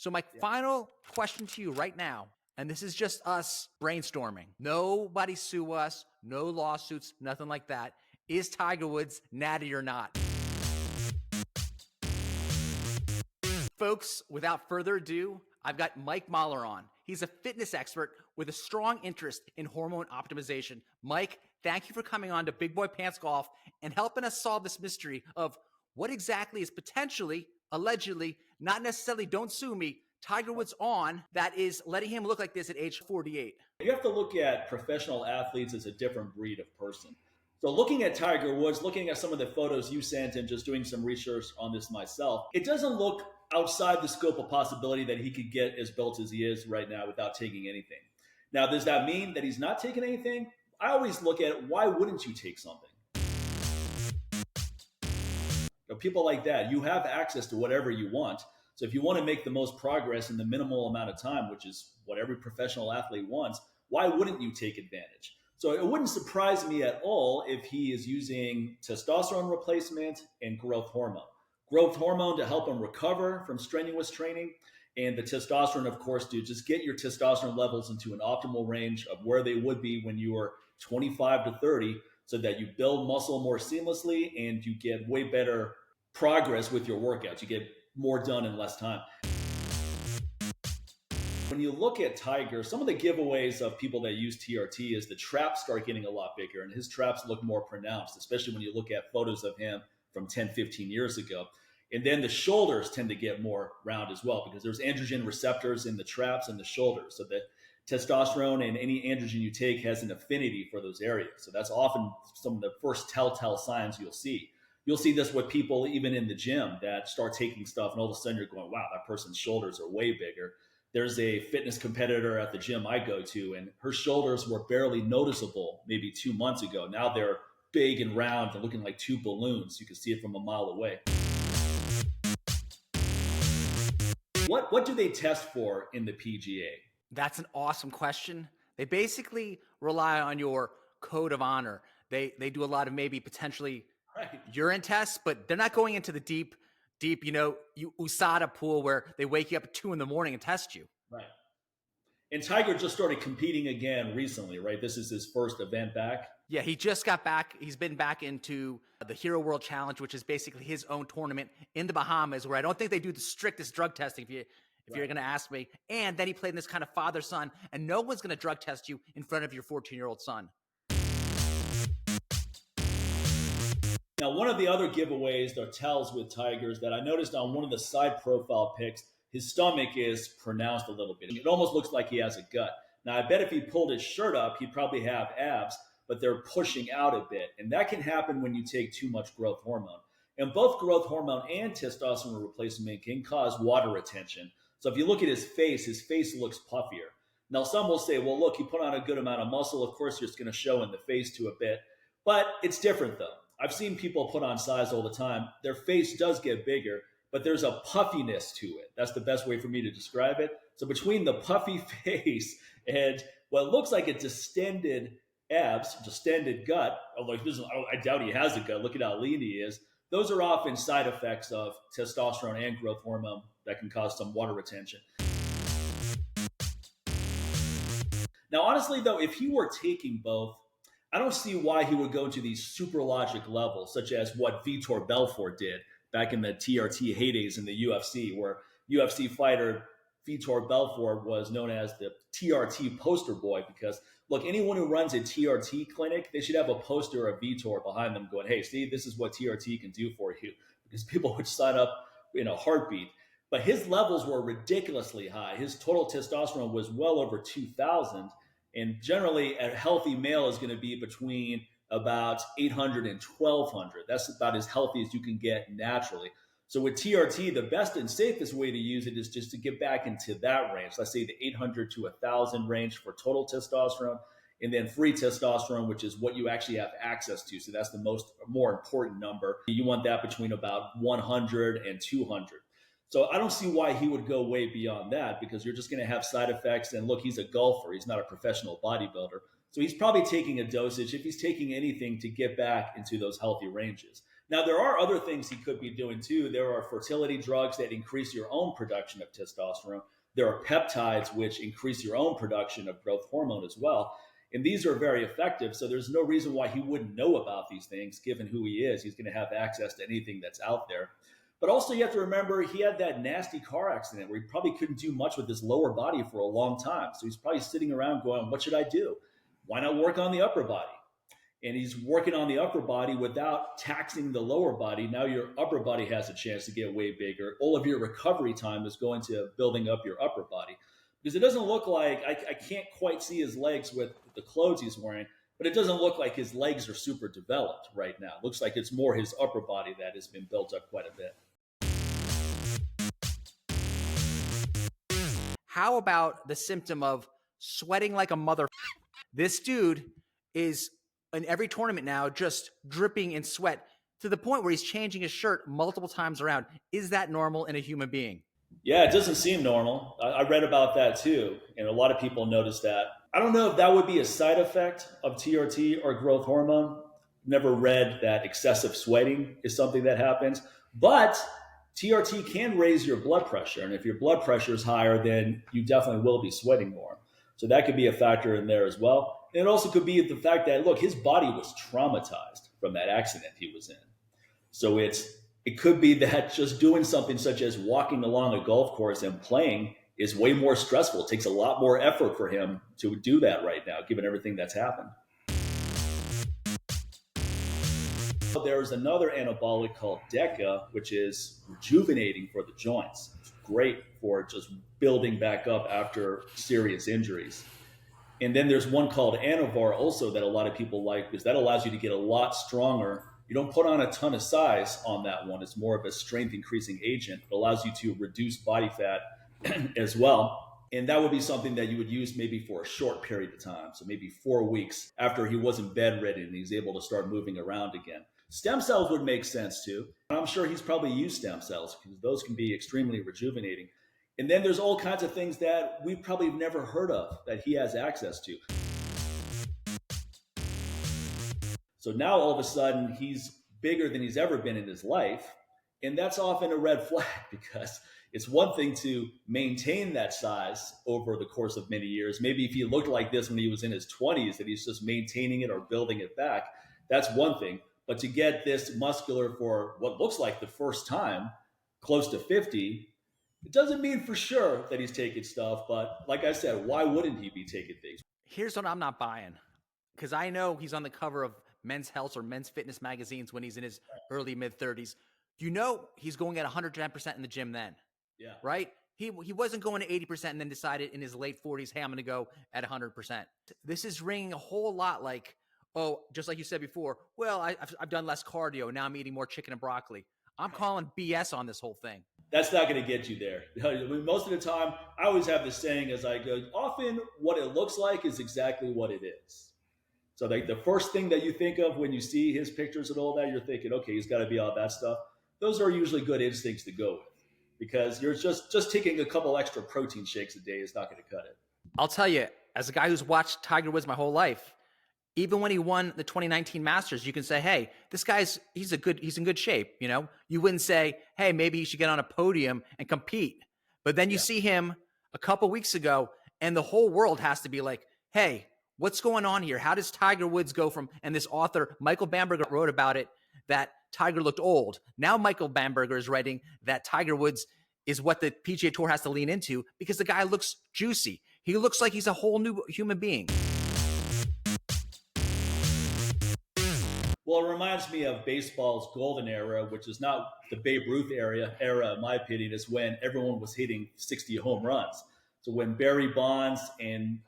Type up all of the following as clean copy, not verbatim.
So my final question to you right now, and this is just us brainstorming. Nobody sue us, no lawsuits, nothing like that. Is Tiger Woods natty or not? Folks, without further ado, I've got Mike Mahler on. He's a fitness expert with a strong interest in hormone optimization. Mike, thank you for coming on to Big Boy Pants Golf and helping us solve this mystery of what exactly is potentially, allegedly, not necessarily, don't sue me, Tiger Woods on that is letting him look like this at age 48. You have to look at professional athletes as a different breed of person. So looking at Tiger Woods, looking at some of the photos you sent and just doing some research on this myself, it doesn't look outside the scope of possibility that he could get as built as he is right now without taking anything. Now, does that mean that he's not taking anything? I always look at why wouldn't you take something? People like that, you have access to whatever you want. So if you want to make the most progress in the minimal amount of time, which is what every professional athlete wants, why wouldn't you take advantage? So it wouldn't surprise me at all if he is using testosterone replacement and growth hormone. Growth hormone to help him recover from strenuous training, and the testosterone, of course, to just get your testosterone levels into an optimal range of where they would be when you were 25 to 30, so that you build muscle more seamlessly and you get way better progress with your workouts. You get more done in less time. When you look at Tiger, some of the giveaways of people that use TRT is the traps start getting a lot bigger, and his traps look more pronounced, especially when you look at photos of him from 10, 15 years ago. And then the shoulders tend to get more round as well, because there's androgen receptors in the traps and the shoulders. So the testosterone and any androgen you take has an affinity for those areas. So that's often some of the first telltale signs you'll see. You'll see this with people even in the gym that start taking stuff, and all of a sudden you're going, wow, that person's shoulders are way bigger. There's a fitness competitor at the gym I go to, and her shoulders were barely noticeable maybe 2 months ago. Now they're big and round and looking like two balloons. You can see it from a mile away. What do they test for in the PGA? That's an awesome question. They basically rely on your code of honor. They do a lot of maybe potentially urine tests, but they're not going into the deep, USADA pool where they wake you up at 2 a.m. and test you. Right. And Tiger just started competing again recently, right? This is his first event back. Yeah, he just got back. He's been back into the Hero World Challenge, which is basically his own tournament in the Bahamas, where I don't think they do the strictest drug testing, if you're going to ask me. And then he played in this kind of father-son, and no one's going to drug test you in front of your 14-year-old son. Now, one of the other giveaways or tells with Tigers that I noticed on one of the side profile pics, his stomach is pronounced a little bit. It almost looks like he has a gut. Now, I bet if he pulled his shirt up, he'd probably have abs, but they're pushing out a bit. And that can happen when you take too much growth hormone. And both growth hormone and testosterone replacement can cause water retention. So if you look at his face looks puffier. Now, some will say, well, look, he put on a good amount of muscle. Of course, it's going to show in the face to a bit. But it's different, though. I've seen people put on size all the time. Their face does get bigger, but there's a puffiness to it. That's the best way for me to describe it. So between the puffy face and what looks like a distended abs, distended gut, although I doubt he has a gut. Look at how lean he is. Those are often side effects of testosterone and growth hormone that can cause some water retention. Now, honestly, though, if he were taking both, I don't see why he would go to these super logic levels, such as what Vitor Belfort did back in the TRT heydays in the UFC, where UFC fighter Vitor Belfort was known as the TRT poster boy. Because, look, anyone who runs a TRT clinic, they should have a poster of Vitor behind them going, hey, see, this is what TRT can do for you. Because people would sign up in a heartbeat. But his levels were ridiculously high. His total testosterone was well over 2,000. And generally, a healthy male is going to be between about 800 and 1,200. That's about as healthy as you can get naturally. So with TRT, the best and safest way to use it is just to get back into that range. Let's say the 800 to 1,000 range for total testosterone, and then free testosterone, which is what you actually have access to. So that's the more important number. You want that between about 100 and 200. So I don't see why he would go way beyond that, because you're just going to have side effects. And look, he's a golfer. He's not a professional bodybuilder. So he's probably taking a dosage, if he's taking anything, to get back into those healthy ranges. Now, there are other things he could be doing too. There are fertility drugs that increase your own production of testosterone. There are peptides which increase your own production of growth hormone as well. And these are very effective. So there's no reason why he wouldn't know about these things, given who he is. He's going to have access to anything that's out there. But also, you have to remember he had that nasty car accident where he probably couldn't do much with his lower body for a long time. So he's probably sitting around going, what should I do? Why not work on the upper body? And he's working on the upper body without taxing the lower body. Now your upper body has a chance to get way bigger. All of your recovery time is going to building up your upper body. Because it doesn't look like, I can't quite see his legs with the clothes he's wearing, but it doesn't look like his legs are super developed right now. It looks like it's more his upper body that has been built up quite a bit. How about the symptom of sweating like a mother? This dude is in every tournament now just dripping in sweat to the point where he's changing his shirt multiple times around. Is that normal in a human being? Yeah, it doesn't seem normal. I read about that too. And a lot of people noticed that. I don't know if that would be a side effect of TRT or growth hormone. Never read that excessive sweating is something that happens. But TRT can raise your blood pressure. And if your blood pressure is higher, then you definitely will be sweating more. So that could be a factor in there as well. And it also could be the fact that, look, his body was traumatized from that accident he was in. So it could be that just doing something such as walking along a golf course and playing is way more stressful. It takes a lot more effort for him to do that right now, given everything that's happened. There's another anabolic called DECA, which is rejuvenating for the joints. It's great for just building back up after serious injuries. And then there's one called Anavar also that a lot of people like because that allows you to get a lot stronger. You don't put on a ton of size on that one. It's more of a strength increasing agent. It allows you to reduce body fat as well. And that would be something that you would use maybe for a short period of time. So maybe 4 weeks after he wasn't bedridden and he's able to start moving around again. Stem cells would make sense too. I'm sure he's probably used stem cells because those can be extremely rejuvenating. And then there's all kinds of things that we probably never heard of that he has access to. So now all of a sudden he's bigger than he's ever been in his life. And that's often a red flag because it's one thing to maintain that size over the course of many years. Maybe if he looked like this when he was in his 20s, that he's just maintaining it or building it back. That's one thing. But to get this muscular for what looks like the first time, close to 50, it doesn't mean for sure that he's taking stuff. But like I said, why wouldn't he be taking things? Here's what I'm not buying. Because I know he's on the cover of Men's Health or Men's Fitness magazines when he's in his early mid-30s. You know he's going at 110% in the gym then. Yeah. Right? He wasn't going to 80% and then decided in his late 40s, hey, I'm going to go at 100%. This is ringing a whole lot like, oh, just like you said before, well, I've done less cardio. Now I'm eating more chicken and broccoli. I'm calling BS on this whole thing. That's not going to get you there. I mean, most of the time, I always have this saying as I go, often what it looks like is exactly what it is. So the first thing that you think of when you see his pictures and all that, you're thinking, okay, he's got to be all that stuff. Those are usually good instincts to go with because you're just taking a couple extra protein shakes a day is not going to cut it. I'll tell you, as a guy who's watched Tiger Woods my whole life, even when he won the 2019 Masters, you can say, hey, this guy's he's in good shape. You know, you wouldn't say, hey, maybe he should get on a podium and compete. But then you see him a couple weeks ago and the whole world has to be like, hey, what's going on here? How does Tiger Woods go from, and this author, Michael Bamberger, wrote about it, that Tiger looked old. Now Michael Bamberger is writing that Tiger Woods is what the PGA Tour has to lean into because the guy looks juicy. He looks like he's a whole new human being. Well, it reminds me of baseball's golden era, which is not the Babe Ruth era, in my opinion, is when everyone was hitting 60 home runs. So when Barry Bonds and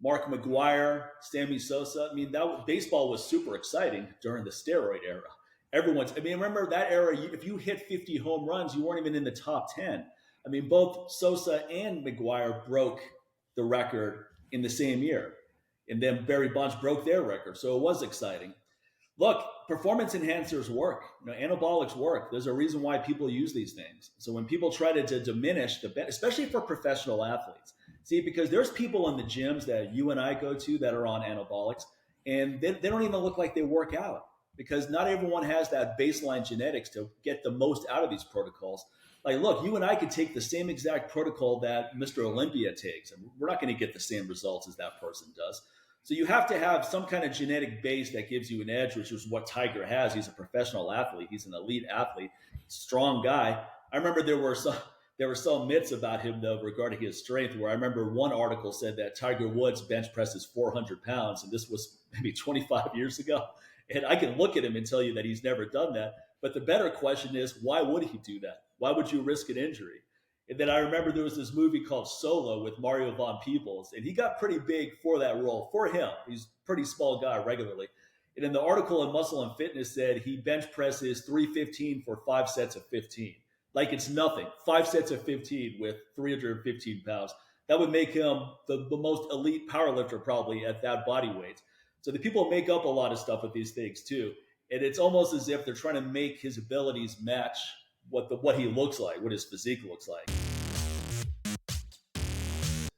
Mark McGwire, Sammy Sosa, I mean, baseball was super exciting during the steroid era. Remember that era, if you hit 50 home runs, you weren't even in the top 10. I mean, both Sosa and McGwire broke the record in the same year. And then Barry Bonds broke their record. So it was exciting. Look, performance enhancers work. Anabolics work. There's a reason why people use these things. So when people try to diminish the benefit, especially for professional athletes, see, because there's people in the gyms that you and I go to that are on anabolics, and they don't even look like they work out. because not everyone has that baseline genetics to get the most out of these protocols. Like, look, you and I could take the same exact protocol that Mr. Olympia takes, and we're not going to get the same results as that person does. So you have to have some kind of genetic base that gives you an edge, which is what Tiger has. He's a professional athlete. He's an elite athlete, strong guy. I remember there were some myths about him, though, regarding his strength, where I remember one article said that Tiger Woods bench presses 400 pounds, and this was maybe 25 years ago. And I can look at him and tell you that he's never done that. But the better question is, why would he do that? Why would you risk an injury? And then I remember there was this movie called Solo with Mario Von Peebles, and he got pretty big for that role. For him, he's a pretty small guy regularly. And in the article in Muscle and Fitness said he bench presses 315 for 5 sets of 15. Like it's nothing. 5 sets of 15 with 315 pounds. That would make him the most elite powerlifter probably at that body weight. So the people make up a lot of stuff with these things too. And it's almost as if they're trying to make his abilities match what he looks like, what his physique looks like.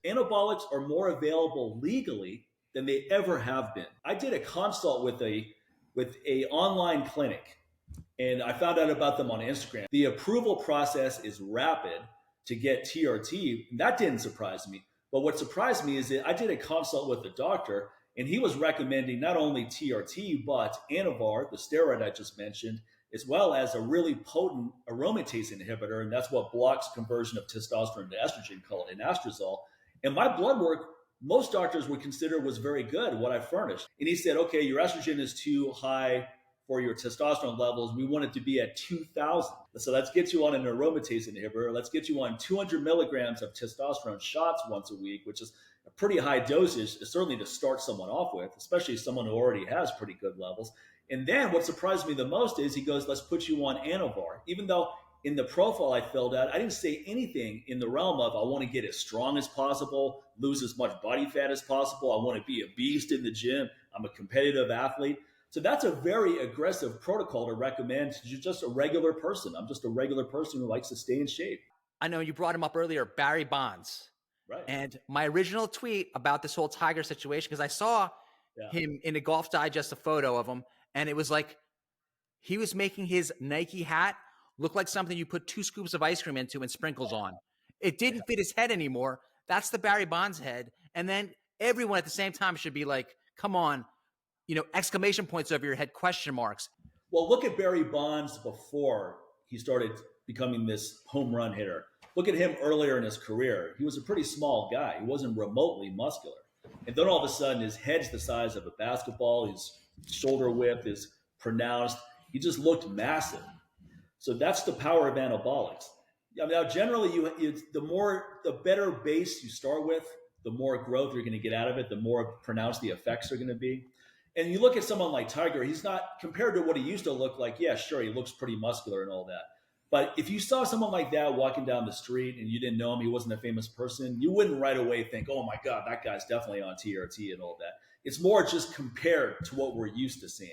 Anabolics are more available legally than they ever have been. I did a consult with a online clinic, and I found out about them on Instagram. The approval process is rapid to get TRT. And that didn't surprise me. But what surprised me is that I did a consult with a doctor, and he was recommending not only TRT, but Anavar, the steroid I just mentioned, as well as a really potent aromatase inhibitor, and that's what blocks conversion of testosterone to estrogen, called anastrozole. And my blood work, most doctors would consider was very good, what I furnished. And he said, okay, your estrogen is too high for your testosterone levels. We want it to be at 2,000. So let's get you on an aromatase inhibitor. Let's get you on 200 milligrams of testosterone shots once a week, which is a pretty high dosage, certainly to start someone off with, especially someone who already has pretty good levels. And then what surprised me the most is he goes, let's put you on Anavar. Even though in the profile I filled out, I didn't say anything in the realm of I want to get as strong as possible, lose as much body fat as possible. I want to be a beast in the gym. I'm a competitive athlete. So that's a very aggressive protocol to recommend to just a regular person. I'm just a regular person who likes to stay in shape. I know you brought him up earlier, Barry Bonds. Right. And my original tweet about this whole Tiger situation, because I saw him in a Golf Digest, a photo of him, and it was like he was making his Nike hat look like something you put 2 scoops of ice cream into and sprinkles on. It didn't fit his head anymore. That's the Barry Bonds head. And then everyone at the same time should be like, come on, exclamation points over your head, question marks. Well, look at Barry Bonds before he started becoming this home run hitter. Look at him earlier in his career. He was a pretty small guy. He wasn't remotely muscular. And then all of a sudden, his head's the size of a basketball. His shoulder width is pronounced. He just looked massive. So that's the power of anabolics. Now, generally, the better base you start with, the more growth you're going to get out of it, the more pronounced the effects are going to be. And you look at someone like Tiger, he's not, compared to what he used to look like, yeah, sure, he looks pretty muscular and all that. But if you saw someone like that walking down the street and you didn't know him, he wasn't a famous person, you wouldn't right away think, oh my God, that guy's definitely on TRT and all that. It's more just compared to what we're used to seeing.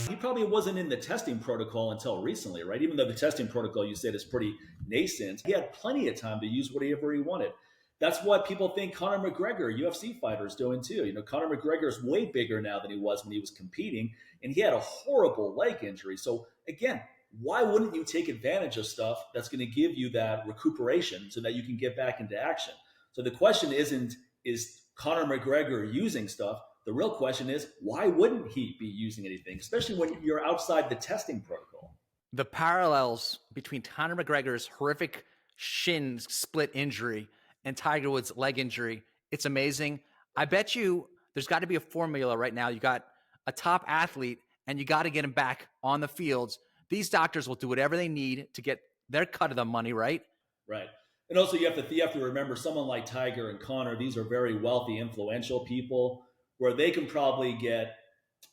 He probably wasn't in the testing protocol until recently, right? Even though the testing protocol you said is pretty nascent, he had plenty of time to use whatever he wanted. That's what people think Conor McGregor, UFC fighter, is doing too. Conor McGregor is way bigger now than he was when he was competing, and he had a horrible leg injury. So again, why wouldn't you take advantage of stuff that's going to give you that recuperation so that you can get back into action? So the question isn't, is Conor McGregor using stuff? The real question is, why wouldn't he be using anything, especially when you're outside the testing protocol? The parallels between Conor McGregor's horrific shin split injury and Tiger Woods' leg injury, it's amazing. I bet you there's got to be a formula right now. You got a top athlete and you got to get him back on the fields. These doctors will do whatever they need to get their cut of the money, right? Right. And also you have to remember someone like Tiger and Conor, these are very wealthy, influential people where they can probably get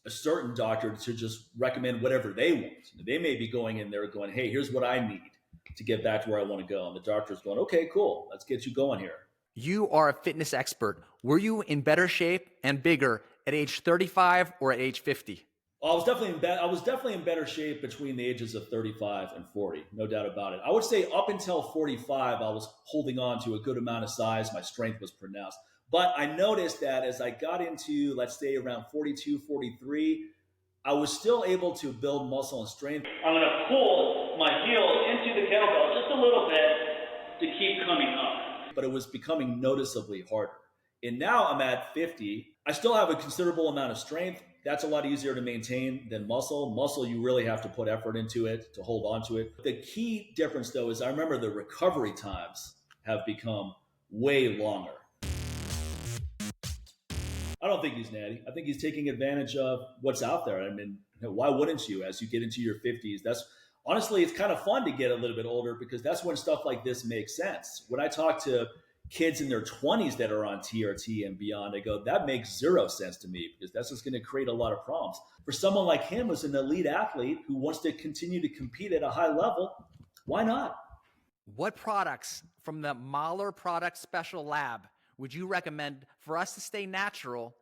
a certain doctor to just recommend whatever they want. They may be going in there going, hey, here's what I need to get back to where I want to go. And the doctor's going, okay, cool. Let's get you going here. You are a fitness expert. Were you in better shape and bigger at age 35 or at age 50? I was definitely in better shape between the ages of 35 and 40, no doubt about it. I would say up until 45, I was holding on to a good amount of size. My strength was pronounced. But I noticed that as I got into, let's say, around 42, 43, I was still able to build muscle and strength. I'm going to pull my heel into the kettlebell just a little bit to keep coming up. But it was becoming noticeably harder. And now I'm at 50. I still have a considerable amount of strength. That's a lot easier to maintain than muscle. Muscle, you really have to put effort into it to hold on to it. The key difference, though, is I remember the recovery times have become way longer. I don't think he's natty. I think he's taking advantage of what's out there. I mean, why wouldn't you as you get into your 50s? That's honestly, it's kind of fun to get a little bit older because that's when stuff like this makes sense. When I talk to kids in their 20s that are on TRT and beyond, I go, that makes zero sense to me because that's just going to create a lot of problems. For someone like him who's an elite athlete who wants to continue to compete at a high level, why not? What products from the Mahler Product Special Lab would you recommend for us to stay natural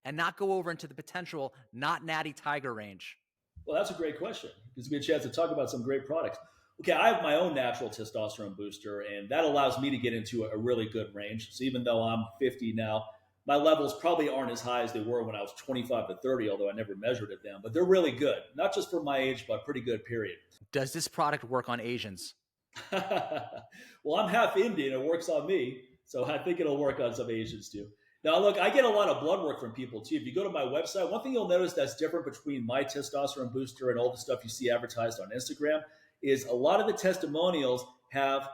and not go over into the potential not natty tiger range? Well, that's a great question. It gives me a chance to talk about some great products. Okay, I have my own natural testosterone booster, and that allows me to get into a really good range. So even though I'm 50 now, my levels probably aren't as high as they were when I was 25 to 30, although I never measured it then. But they're really good, not just for my age, but pretty good, period. Does this product work on Asians? Well, I'm half Indian. It works on me. So I think it'll work on some Asians too. Now, look, I get a lot of blood work from people too. If you go to my website, one thing you'll notice that's different between my testosterone booster and all the stuff you see advertised on Instagram is a lot of the testimonials have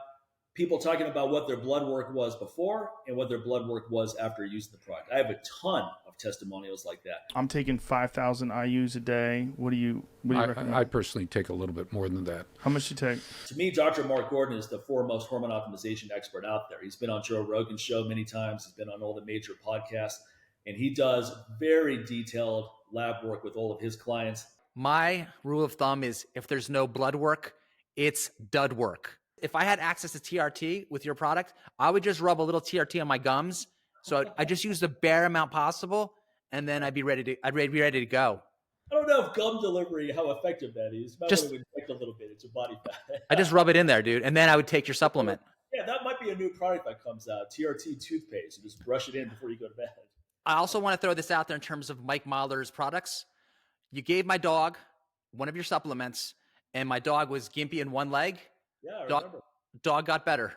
people talking about what their blood work was before and what their blood work was after using the product. I have a ton of testimonials like that. I'm taking 5,000 IUs a day. What do you recommend? I personally take a little bit more than that. How much do you take? To me, Dr. Mark Gordon is the foremost hormone optimization expert out there. He's been on Joe Rogan's show many times. He's been on all the major podcasts, and he does very detailed lab work with all of his clients. My rule of thumb is if there's no blood work, it's dud work. If I had access to TRT with your product, I would just rub a little TRT on my gums. So I just use the bare amount possible, and then I'd be ready to go. I don't know if gum delivery, how effective that is. You might Just want to inject a little bit into body fat. I just rub it in there, dude, and then I would take your supplement. Yeah, that might be a new product that comes out, TRT toothpaste. You just brush it in before you go to bed. I also want to throw this out there in terms of Mike Mahler's products. You gave my dog one of your supplements, and my dog was gimpy in one leg. Yeah, I remember. Dog got better.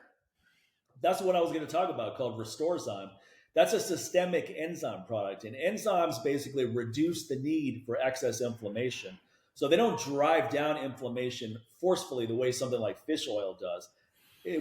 That's what I was going to talk about, called Restorezyme. That's a systemic enzyme product, and enzymes basically reduce the need for excess inflammation. So they don't drive down inflammation forcefully the way something like fish oil does.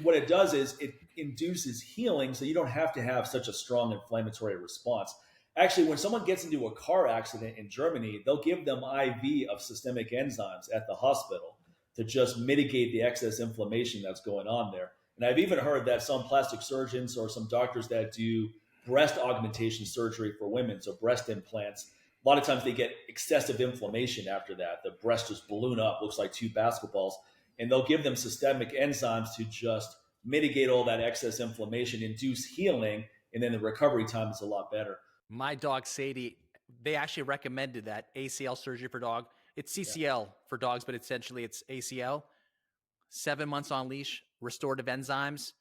What it does is it induces healing, so you don't have to have such a strong inflammatory response. Actually, when someone gets into a car accident in Germany, they'll give them IV of systemic enzymes at the hospital to just mitigate the excess inflammation that's going on there. And I've even heard that some plastic surgeons or some doctors that do breast augmentation surgery for women, so breast implants, a lot of times they get excessive inflammation after that. The breast just balloon up, looks like two basketballs, and they'll give them systemic enzymes to just mitigate all that excess inflammation, induce healing, and then the recovery time is a lot better. My dog, Sadie, they actually recommended that ACL surgery for dog. It's CCL for dogs, but essentially it's ACL. 7 months on leash, restorative enzymes.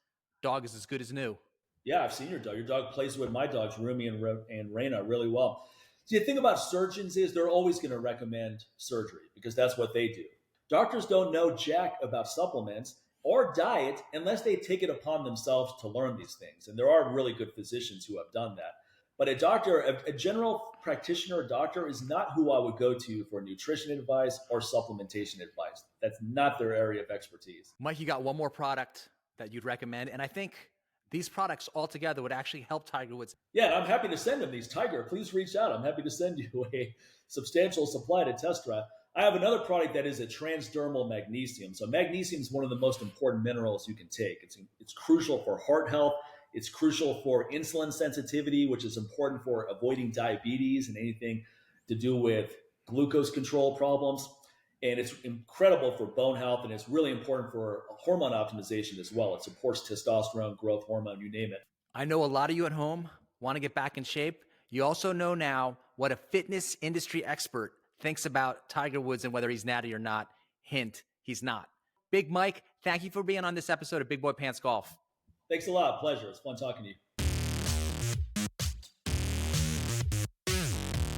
Dog is as good as new. Yeah, I've seen your dog. Your dog plays with my dogs, Rumi and Raina, really well. See, the thing about surgeons is they're always going to recommend surgery because that's what they do. Doctors don't know jack about supplements or diet unless they take it upon themselves to learn these things. And there are really good physicians who have done that. But a doctor, a general practitioner, doctor is not who I would go to for nutrition advice or supplementation advice. That's not their area of expertise. Mike, you got one more product that you'd recommend, and I think these products altogether would actually help Tiger Woods. Yeah, I'm happy to send them these. Tiger, please reach out. I'm happy to send you a substantial supply to test drive. I have another product that is a transdermal magnesium. So magnesium is one of the most important minerals you can take. It's crucial for heart health. It's crucial for insulin sensitivity, which is important for avoiding diabetes and anything to do with glucose control problems. And it's incredible for bone health, and it's really important for hormone optimization as well. It supports testosterone, growth hormone, you name it. I know a lot of you at home want to get back in shape. You also know now what a fitness industry expert thinks about Tiger Woods and whether he's natty or not. Hint, he's not. Big Mike, thank you for being on this episode of Big Boy Pants Golf. Thanks a lot. Pleasure. It's fun talking to you.